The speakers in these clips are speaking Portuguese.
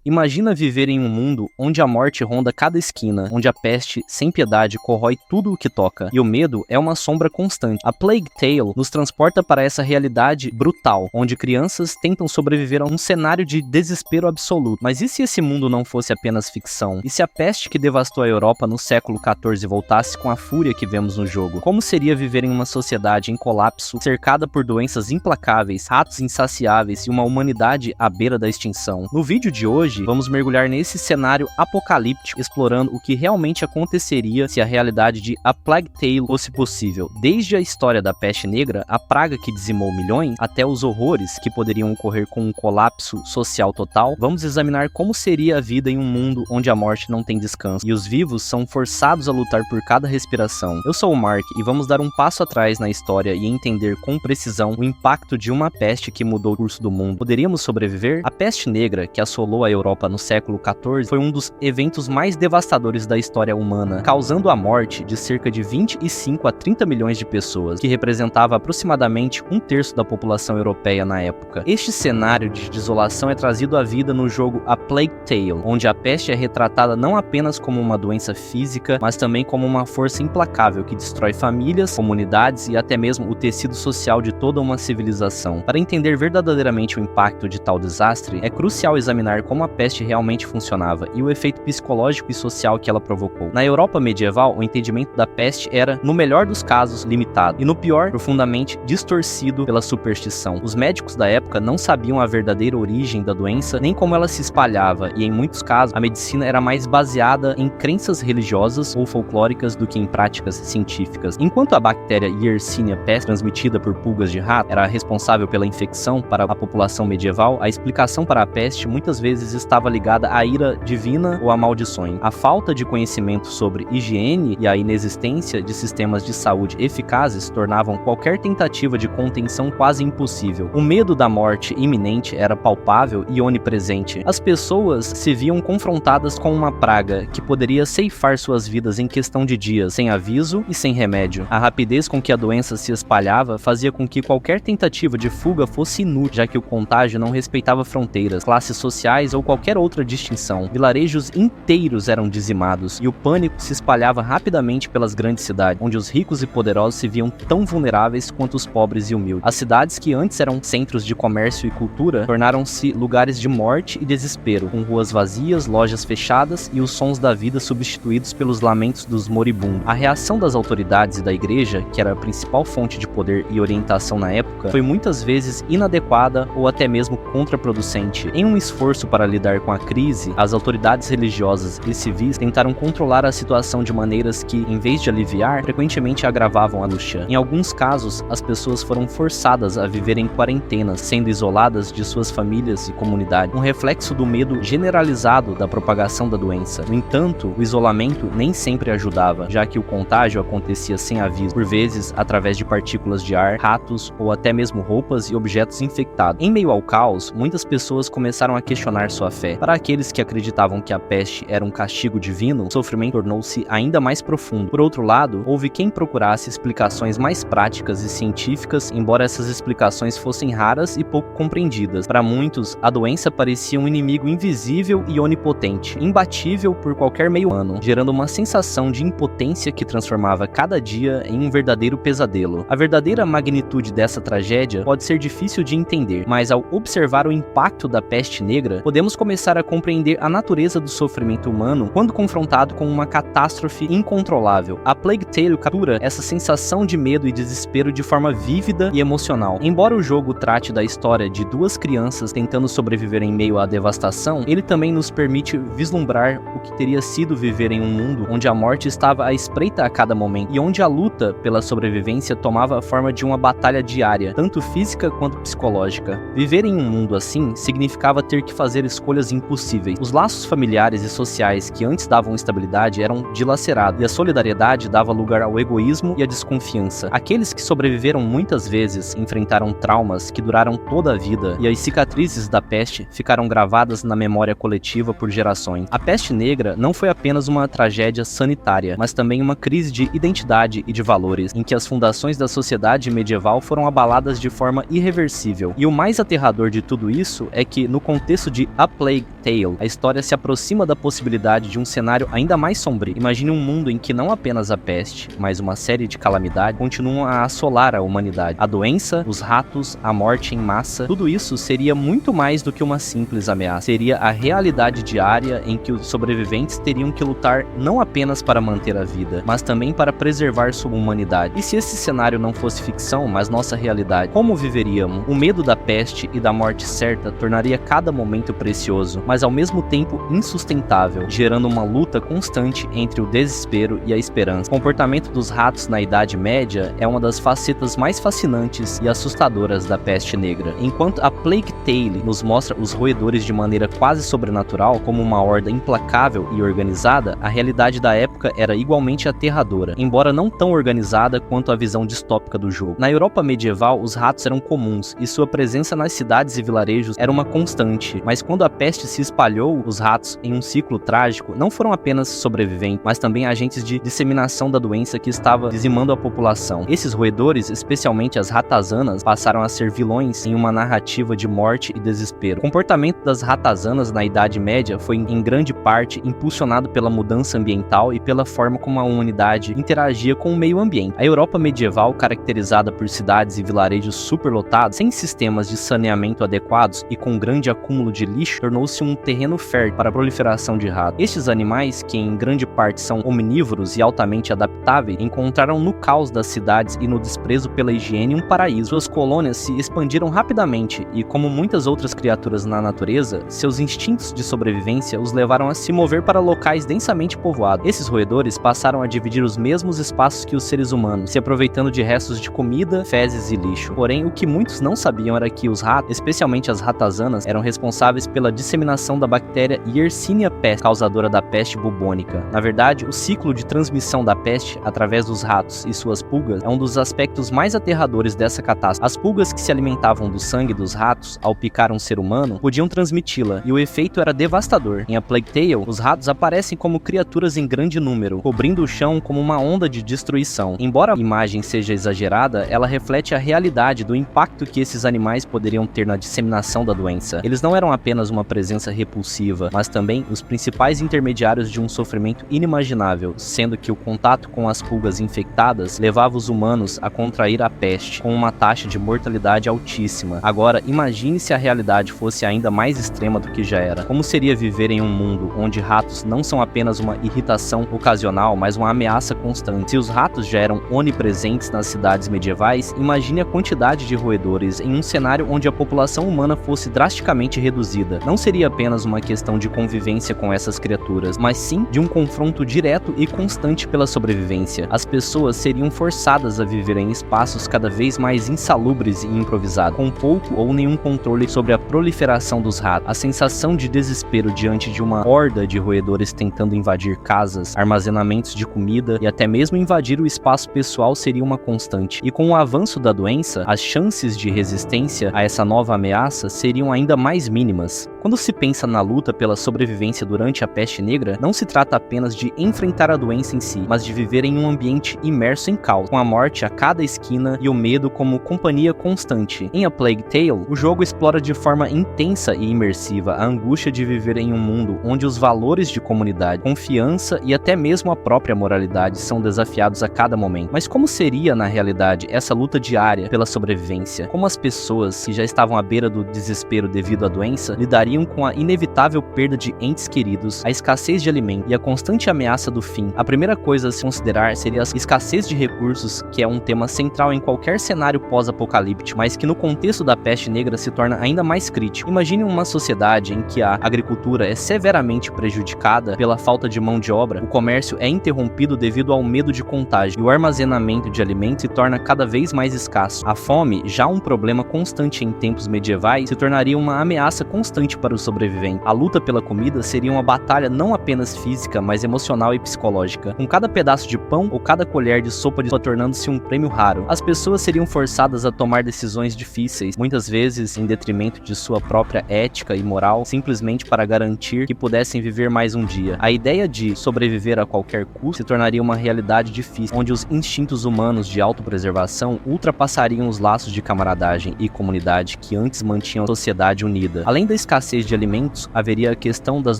Imagina viver em um mundo onde a morte ronda cada esquina, onde a peste, sem piedade, corrói tudo o que toca, e o medo é uma sombra constante. A Plague Tale nos transporta para essa realidade brutal, onde crianças tentam sobreviver a um cenário de desespero absoluto. Mas e se esse mundo não fosse apenas ficção? E se a peste que devastou a Europa no século XIV voltasse com a fúria que vemos no jogo? Como seria viver em uma sociedade em colapso, cercada por doenças implacáveis, ratos insaciáveis e uma humanidade à beira da extinção? No vídeo de hoje, vamos mergulhar nesse cenário apocalíptico, explorando o que realmente aconteceria se a realidade de A Plague Tale fosse possível. Desde a história da peste negra, a praga que dizimou milhões, até os horrores que poderiam ocorrer com um colapso social total, vamos examinar como seria a vida em um mundo onde a morte não tem descanso e os vivos são forçados a lutar por cada respiração. Eu sou o Mark e vamos dar um passo atrás na história e entender com precisão o impacto de uma peste que mudou o curso do mundo. Poderíamos sobreviver? A peste negra, que assolou a Europa no século XIV, foi um dos eventos mais devastadores da história humana, causando a morte de cerca de 25 a 30 milhões de pessoas, que representava aproximadamente um terço da população europeia na época. Este cenário de desolação é trazido à vida no jogo A Plague Tale, onde a peste é retratada não apenas como uma doença física, mas também como uma força implacável que destrói famílias, comunidades e até mesmo o tecido social de toda uma civilização. Para entender verdadeiramente o impacto de tal desastre, é crucial examinar como a peste realmente funcionava e o efeito psicológico e social que ela provocou. Na Europa medieval, o entendimento da peste era, no melhor dos casos, limitado, e no pior, profundamente distorcido pela superstição. Os médicos da época não sabiam a verdadeira origem da doença, nem como ela se espalhava, e em muitos casos, a medicina era mais baseada em crenças religiosas ou folclóricas do que em práticas científicas. Enquanto a bactéria Yersinia pestis, transmitida por pulgas de rato, era responsável pela infecção para a população medieval, a explicação para a peste muitas vezes estava ligada à ira divina ou a maldições. A falta de conhecimento sobre higiene e a inexistência de sistemas de saúde eficazes tornavam qualquer tentativa de contenção quase impossível. O medo da morte iminente era palpável e onipresente. As pessoas se viam confrontadas com uma praga que poderia ceifar suas vidas em questão de dias, sem aviso e sem remédio. A rapidez com que a doença se espalhava fazia com que qualquer tentativa de fuga fosse inútil, já que o contágio não respeitava fronteiras, classes sociais ou qualquer outra distinção. Vilarejos inteiros eram dizimados e o pânico se espalhava rapidamente pelas grandes cidades, onde os ricos e poderosos se viam tão vulneráveis quanto os pobres e humildes. As cidades que antes eram centros de comércio e cultura tornaram-se lugares de morte e desespero, com ruas vazias, lojas fechadas e os sons da vida substituídos pelos lamentos dos moribundos. A reação das autoridades e da igreja, que era a principal fonte de poder e orientação na época, foi muitas vezes inadequada ou até mesmo contraproducente. Em um esforço para lidar com a crise, as autoridades religiosas e civis tentaram controlar a situação de maneiras que, em vez de aliviar, frequentemente agravavam a angústia. Em alguns casos, as pessoas foram forçadas a viver em quarentenas, sendo isoladas de suas famílias e comunidades, um reflexo do medo generalizado da propagação da doença. No entanto, o isolamento nem sempre ajudava, já que o contágio acontecia sem aviso, por vezes através de partículas de ar, ratos ou até mesmo roupas e objetos infectados. Em meio ao caos, muitas pessoas começaram a questionar sua fé. Para aqueles que acreditavam que a peste era um castigo divino, o sofrimento tornou-se ainda mais profundo. Por outro lado, houve quem procurasse explicações mais práticas e científicas, embora essas explicações fossem raras e pouco compreendidas. Para muitos, a doença parecia um inimigo invisível e onipotente, imbatível por qualquer meio humano, gerando uma sensação de impotência que transformava cada dia em um verdadeiro pesadelo. A verdadeira magnitude dessa tragédia pode ser difícil de entender, mas ao observar o impacto da peste negra, podemos começar a compreender a natureza do sofrimento humano quando confrontado com uma catástrofe incontrolável. A Plague Tale captura essa sensação de medo e desespero de forma vívida e emocional. Embora o jogo trate da história de duas crianças tentando sobreviver em meio à devastação, ele também nos permite vislumbrar o que teria sido viver em um mundo onde a morte estava à espreita a cada momento e onde a luta pela sobrevivência tomava a forma de uma batalha diária, tanto física quanto psicológica. Viver em um mundo assim significava ter que fazer escolhas impossíveis. Os laços familiares e sociais que antes davam estabilidade eram dilacerados e a solidariedade dava lugar ao egoísmo e à desconfiança. Aqueles que sobreviveram muitas vezes enfrentaram traumas que duraram toda a vida e as cicatrizes da peste ficaram gravadas na memória coletiva por gerações. A peste negra não foi apenas uma tragédia sanitária, mas também uma crise de identidade e de valores, em que as fundações da sociedade medieval foram abaladas de forma irreversível. E o mais aterrador de tudo isso é que, no contexto de A Plague Tale, a história se aproxima da possibilidade de um cenário ainda mais sombrio. Imagine um mundo em que não apenas a peste, mas uma série de calamidades continuam a assolar a humanidade. A doença, os ratos, a morte em massa, tudo isso seria muito mais do que uma simples ameaça. Seria a realidade diária em que os sobreviventes teriam que lutar não apenas para manter a vida, mas também para preservar sua humanidade. E se esse cenário não fosse ficção, mas nossa realidade, como viveríamos? O medo da peste e da morte certa tornaria cada momento precioso, mas ao mesmo tempo insustentável, gerando uma luta constante entre o desespero e a esperança. O comportamento dos ratos na Idade Média é uma das facetas mais fascinantes e assustadoras da peste negra. Enquanto a Plague Tale nos mostra os roedores de maneira quase sobrenatural, como uma horda implacável e organizada, a realidade da época era igualmente aterradora, embora não tão organizada quanto a visão distópica do jogo. Na Europa medieval, os ratos eram comuns e sua presença nas cidades e vilarejos era uma constante, mas quando a peste se espalhou, os ratos, em um ciclo trágico, não foram apenas sobreviventes, mas também agentes de disseminação da doença que estava dizimando a população. Esses roedores, especialmente as ratazanas, passaram a ser vilões em uma narrativa de morte e desespero. O comportamento das ratazanas na Idade Média foi, em grande parte, impulsionado pela mudança ambiental e pela forma como a humanidade interagia com o meio ambiente. A Europa medieval, caracterizada por cidades e vilarejos superlotados, sem sistemas de saneamento adequados e com grande acúmulo de lixo, tornou-se um terreno fértil para a proliferação de ratos. Estes animais, que em grande parte são omnívoros e altamente adaptáveis, encontraram no caos das cidades e no desprezo pela higiene um paraíso. Suas colônias se expandiram rapidamente e, como muitas outras criaturas na natureza, seus instintos de sobrevivência os levaram a se mover para locais densamente povoados. Esses roedores passaram a dividir os mesmos espaços que os seres humanos, se aproveitando de restos de comida, fezes e lixo. Porém, o que muitos não sabiam era que os ratos, especialmente as ratazanas, eram responsáveis pela disseminação da bactéria Yersinia pestis, causadora da peste bubônica. Na verdade, o ciclo de transmissão da peste através dos ratos e suas pulgas é um dos aspectos mais aterradores dessa catástrofe. As pulgas que se alimentavam do sangue dos ratos, ao picar um ser humano, podiam transmiti-la, e o efeito era devastador. Em A Plague Tale, os ratos aparecem como criaturas em grande número, cobrindo o chão como uma onda de destruição. Embora a imagem seja exagerada, ela reflete a realidade do impacto que esses animais poderiam ter na disseminação da doença. Eles não eram apenas uma presença repulsiva, mas também os principais intermediários de um sofrimento inimaginável, sendo que o contato com as pulgas infectadas levava os humanos a contrair a peste, com uma taxa de mortalidade altíssima. Agora, imagine se a realidade fosse ainda mais extrema do que já era. Como seria viver em um mundo onde ratos não são apenas uma irritação ocasional, mas uma ameaça constante? Se os ratos já eram onipresentes nas cidades medievais, imagine a quantidade de roedores em um cenário onde a população humana fosse drasticamente reduzida. Não seria apenas uma questão de convivência com essas criaturas, mas sim de um confronto direto e constante pela sobrevivência. As pessoas seriam forçadas a viver em espaços cada vez mais insalubres e improvisados, com pouco ou nenhum controle sobre a proliferação dos ratos. A sensação de desespero diante de uma horda de roedores tentando invadir casas, armazenamentos de comida e até mesmo invadir o espaço pessoal seria uma constante. E com o avanço da doença, as chances de resistência a essa nova ameaça seriam ainda mais mínimas. Quando se pensa na luta pela sobrevivência durante a peste negra, não se trata apenas de enfrentar a doença em si, mas de viver em um ambiente imerso em caos, com a morte a cada esquina e o medo como companhia constante. Em A Plague Tale, o jogo explora de forma intensa e imersiva a angústia de viver em um mundo onde os valores de comunidade, confiança e até mesmo a própria moralidade são desafiados a cada momento. Mas como seria, na realidade, essa luta diária pela sobrevivência? Como as pessoas, que já estavam à beira do desespero devido à doença, lidariam com a inevitável perda de entes queridos, a escassez de alimento e a constante ameaça do fim? A primeira coisa a se considerar seria a escassez de recursos, que é um tema central em qualquer cenário pós-apocalíptico, mas que no contexto da peste negra se torna ainda mais crítico. Imagine uma sociedade em que a agricultura é severamente prejudicada pela falta de mão de obra, o comércio é interrompido devido ao medo de contágio e o armazenamento de alimentos se torna cada vez mais escasso. A fome, já um problema constante em tempos medievais, se tornaria uma ameaça constante para os sobreviventes. A luta pela comida seria uma batalha não apenas física, mas emocional e psicológica. Com cada pedaço de pão ou cada colher de sopa tornando-se um prêmio raro, as pessoas seriam forçadas a tomar decisões difíceis, muitas vezes em detrimento de sua própria ética e moral, simplesmente para garantir que pudessem viver mais um dia. A ideia de sobreviver a qualquer custo se tornaria uma realidade difícil, onde os instintos humanos de autopreservação ultrapassariam os laços de camaradagem e comunidade que antes mantinham a sociedade unida. Além da escassez escassez de alimentos, haveria a questão das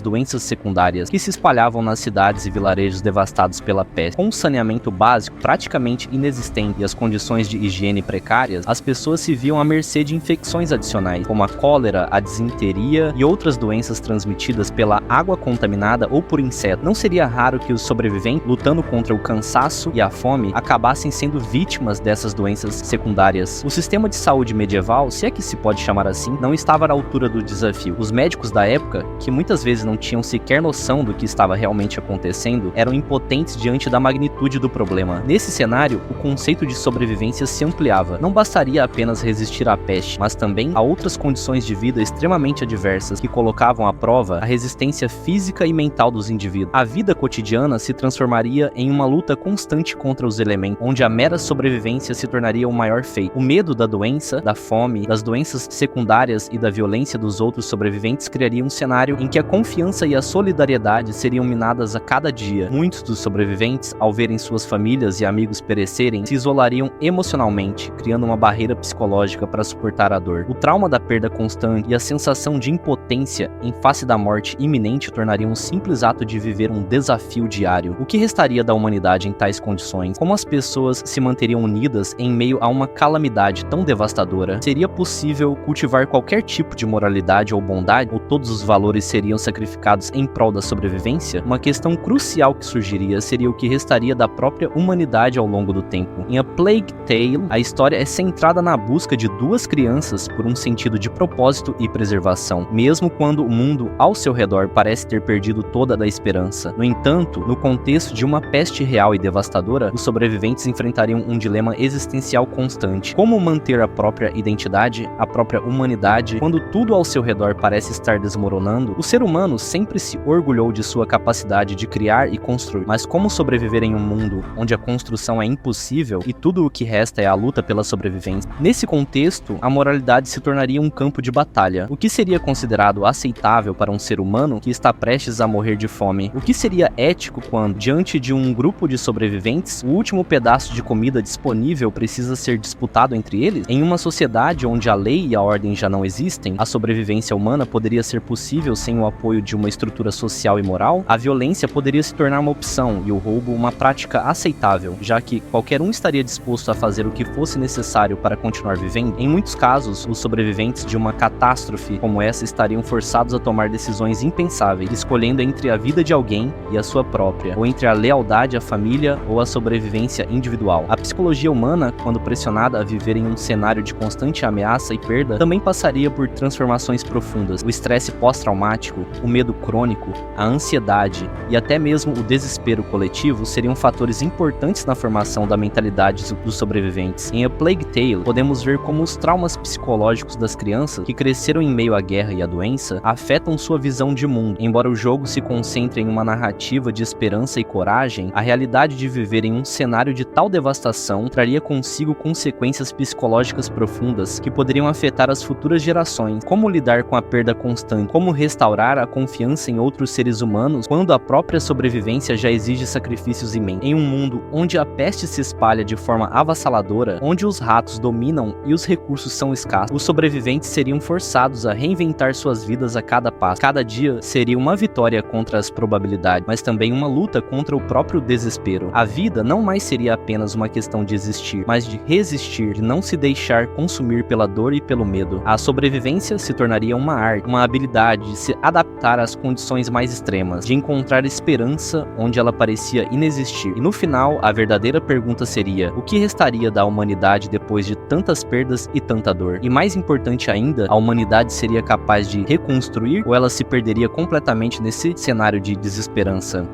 doenças secundárias, que se espalhavam nas cidades e vilarejos devastados pela peste. Com o saneamento básico praticamente inexistente e as condições de higiene precárias, as pessoas se viam à mercê de infecções adicionais, como a cólera, a disenteria e outras doenças transmitidas pela água contaminada ou por insetos. Não seria raro que os sobreviventes, lutando contra o cansaço e a fome, acabassem sendo vítimas dessas doenças secundárias. O sistema de saúde medieval, se é que se pode chamar assim, não estava à altura do desafio. Os médicos da época, que muitas vezes não tinham sequer noção do que estava realmente acontecendo, eram impotentes diante da magnitude do problema. Nesse cenário, o conceito de sobrevivência se ampliava. Não bastaria apenas resistir à peste, mas também a outras condições de vida extremamente adversas que colocavam à prova a resistência física e mental dos indivíduos. A vida cotidiana se transformaria em uma luta constante contra os elementos, onde a mera sobrevivência se tornaria o maior feito. O medo da doença, da fome, das doenças secundárias e da violência dos outros sobreviventes criaria um cenário em que a confiança e a solidariedade seriam minadas a cada dia. Muitos dos sobreviventes, ao verem suas famílias e amigos perecerem, se isolariam emocionalmente, criando uma barreira psicológica para suportar a dor. O trauma da perda constante e a sensação de impotência em face da morte iminente tornariam um simples ato de viver um desafio diário. O que restaria da humanidade em tais condições? Como as pessoas se manteriam unidas em meio a uma calamidade tão devastadora? Seria possível cultivar qualquer tipo de moralidade ou bondade, ou todos os valores seriam sacrificados em prol da sobrevivência? Uma questão crucial que surgiria seria o que restaria da própria humanidade ao longo do tempo. Em A Plague Tale, a história é centrada na busca de duas crianças por um sentido de propósito e preservação, mesmo quando o mundo ao seu redor parece ter perdido toda a esperança. No entanto, no contexto de uma peste real e devastadora, os sobreviventes enfrentariam um dilema existencial constante: como manter a própria identidade, a própria humanidade, quando tudo ao seu redor parece estar desmoronando? O ser humano sempre se orgulhou de sua capacidade de criar e construir, mas como sobreviver em um mundo onde a construção é impossível e tudo o que resta é a luta pela sobrevivência? Nesse contexto, a moralidade se tornaria um campo de batalha. O que seria considerado aceitável para um ser humano que está prestes a morrer de fome? O que seria ético quando, diante de um grupo de sobreviventes, o último pedaço de comida disponível precisa ser disputado entre eles? Em uma sociedade onde a lei e a ordem já não existem, a sobrevivência humana poderia ser possível sem o apoio de uma estrutura social e moral? A violência poderia se tornar uma opção e o roubo uma prática aceitável, já que qualquer um estaria disposto a fazer o que fosse necessário para continuar vivendo? Em muitos casos, os sobreviventes de uma catástrofe como essa estariam forçados a tomar decisões impensáveis, escolhendo entre a vida de alguém e a sua própria, ou entre a lealdade à família ou a sobrevivência individual. A psicologia humana, quando pressionada a viver em um cenário de constante ameaça e perda, também passaria por transformações profundas. O estresse pós-traumático, o medo crônico, a ansiedade e até mesmo o desespero coletivo seriam fatores importantes na formação da mentalidade dos sobreviventes. Em A Plague Tale, podemos ver como os traumas psicológicos das crianças que cresceram em meio à guerra e à doença afetam sua visão de mundo. Embora o jogo se concentre em uma narrativa de esperança e coragem, a realidade de viver em um cenário de tal devastação traria consigo consequências psicológicas profundas que poderiam afetar as futuras gerações. Como lidar com a perda constante? Como restaurar a confiança em outros seres humanos quando a própria sobrevivência já exige sacrifícios imensos? Em um mundo onde a peste se espalha de forma avassaladora, onde os ratos dominam e os recursos são escassos, os sobreviventes seriam forçados a reinventar suas vidas a cada passo. Cada dia seria uma vitória contra as probabilidades, mas também uma luta contra o próprio desespero. A vida não mais seria apenas uma questão de existir, mas de resistir, de não se deixar consumir pela dor e pelo medo. A sobrevivência se tornaria uma arte, uma habilidade de se adaptar às condições mais extremas, de encontrar esperança onde ela parecia inexistir. E no final, a verdadeira pergunta seria: o que restaria da humanidade depois de tantas perdas e tanta dor? E mais importante ainda, a humanidade seria capaz de reconstruir ou ela se perderia completamente nesse cenário de desesperança?